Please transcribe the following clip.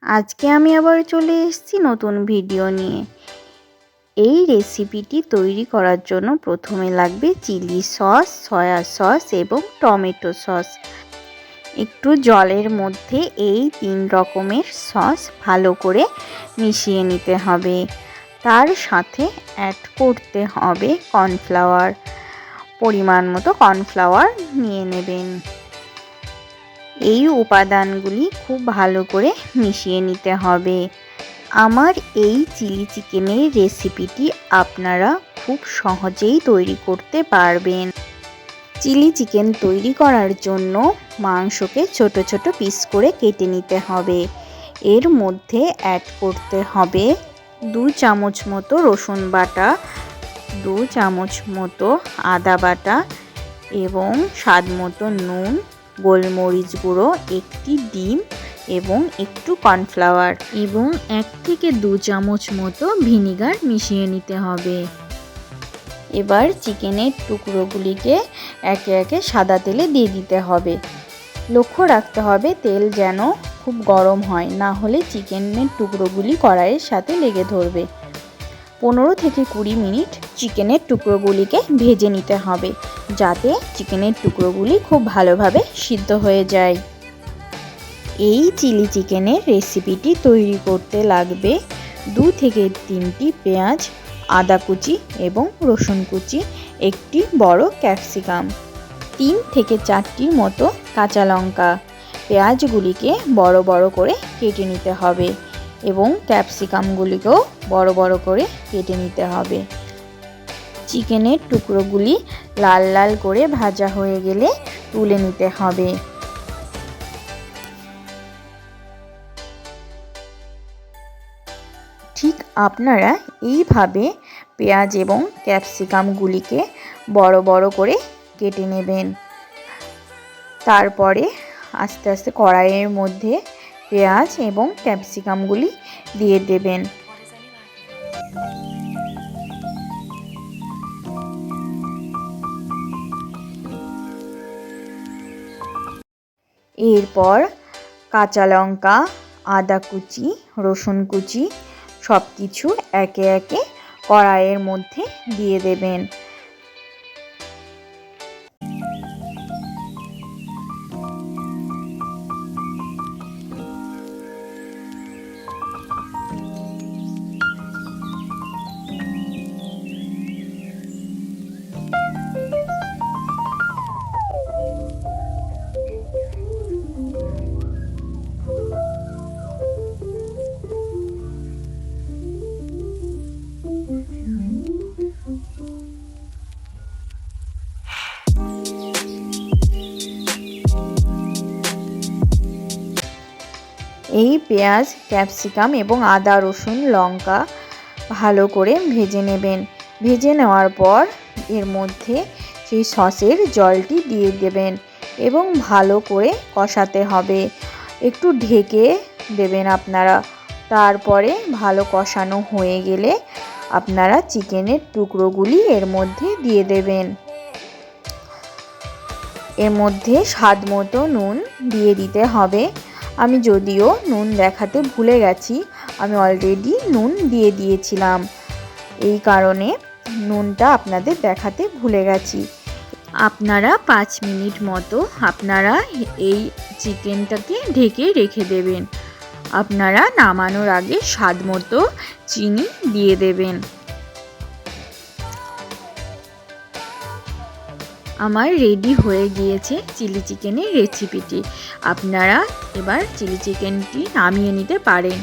আজকে আমি আবার চলে এসেছি নতুন ভিডিও নিয়ে। এই রেসিপিটি তৈরি করার জন্য প্রথমে লাগবে চিলি সস, সয়া সস এবং টমেটো সস। একটু জলের মধ্যে এই 3 রকমের সস ভালো করে মিশিয়ে নিতে হবে। তার সাথে অ্যাড করতে হবে কর্নফ্লাওয়ার। পরিমাণ মতো কর্নফ্লাওয়ার নিয়ে নেবেন। এই উপাদানগুলি খুব ভালো করে মিশিয়ে নিতে হবে। আমার এই চিলি চিকেনের রেসিপিটি আপনারা খুব সহজেই তৈরি করতে পারবেন। চিলি চিকেন তৈরি করার জন্য মাংসকে ছোট ছোট পিস করে কেটে নিতে হবে। এর মধ্যে অ্যাড করতে হবে 2 চামচ মতো রসুন বাটা, 2 চামচ মতো আদা বাটা এবং স্বাদ মতো নুন, গোলমরিচ গুঁড়ো, একটি ডিম এবং একটু কর্নফ্লাওয়ার এবং 1 থেকে 2 চামচ মতো ভিনিগার মিশিয়ে নিতে হবে। এবার চিকেনের টুকরোগুলিকে একে একে সাদা তেলে দিয়ে দিতে হবে। লক্ষ্য রাখতে হবে তেল যেন খুব গরম হয়, না হলে চিকেনের টুকরোগুলি কড়াইয়ের সাথে লেগে ধরবে। 15 থেকে 20 মিনিট চিকেনের টুকরোগুলিকে ভেজে নিতে হবে, যাতে চিকেনের টুকরোগুলি খুব ভালোভাবে সিদ্ধ হয়ে যায়। এই চিলি চিকেনের রেসিপিটি তৈরি করতে লাগবে 2 থেকে 3টি পেঁয়াজ, আদা কুচি এবং রসুন কুচি, একটি বড় ক্যাপসিকাম, 3 থেকে 4টির মতো কাঁচা লঙ্কা। পেঁয়াজগুলিকে বড় বড় করে কেটে নিতে হবে এবং ক্যাপসিকামগুলিকেও বড় বড় করে কেটে নিতে হবে। চিকেনের টুকরোগুলি লাল লাল করে ভাজা হয়ে গেলে তুলে নিতে হবে। ঠিক আপনারা এইভাবে পেঁয়াজ এবং ক্যাপসিকামগুলিকে বড় বড় করে কেটে নেবেন। তারপরে আস্তে আস্তে কড়াইয়ের মধ্যে পেঁয়াজ এবং ক্যাপসিকামগুলি দিয়ে দেবেন। এরপর কাঁচা লঙ্কা, আদা কুচি, রসুন কুচি সব কিছু একে একে কড়াইয়ের মধ্যে দিয়ে দেবেন। এই পেঁয়াজ, ক্যাপসিকাম এবং আদা, রসুন, লঙ্কা ভালো করে ভেজে নেবেন। ভেজে নেওয়ার পর এর মধ্যে সেই সসের জলটি দিয়ে দেবেন এবং ভালো করে কষাতে হবে। একটু ঢেকে দেবেন আপনারা। তারপরে ভালো কষানো হয়ে গেলে আপনারা চিকেনের টুকরোগুলি এর মধ্যে দিয়ে দেবেন। এর মধ্যে স্বাদ মতো নুন দিয়ে দিতে হবে। আমি যদিও নুন দেখাতে ভুলে গেছি, আমি অলরেডি নুন দিয়ে দিয়েছিলাম, এই কারণে নুনটা আপনাদের দেখাতে ভুলে গেছি। আপনারা 5 মিনিট মতো আপনারা এই চিকেনটাকে ঢেকে রেখে দেবেন। আপনারা নামানোর আগে স্বাদ মতো চিনি দিয়ে দেবেন। আমার রেডি হয়ে গিয়েছে চিলি চিকেনের রেসিপিটি। আপনারা এবার চিলি চিকেনটি নামিয়ে নিতে পারেন।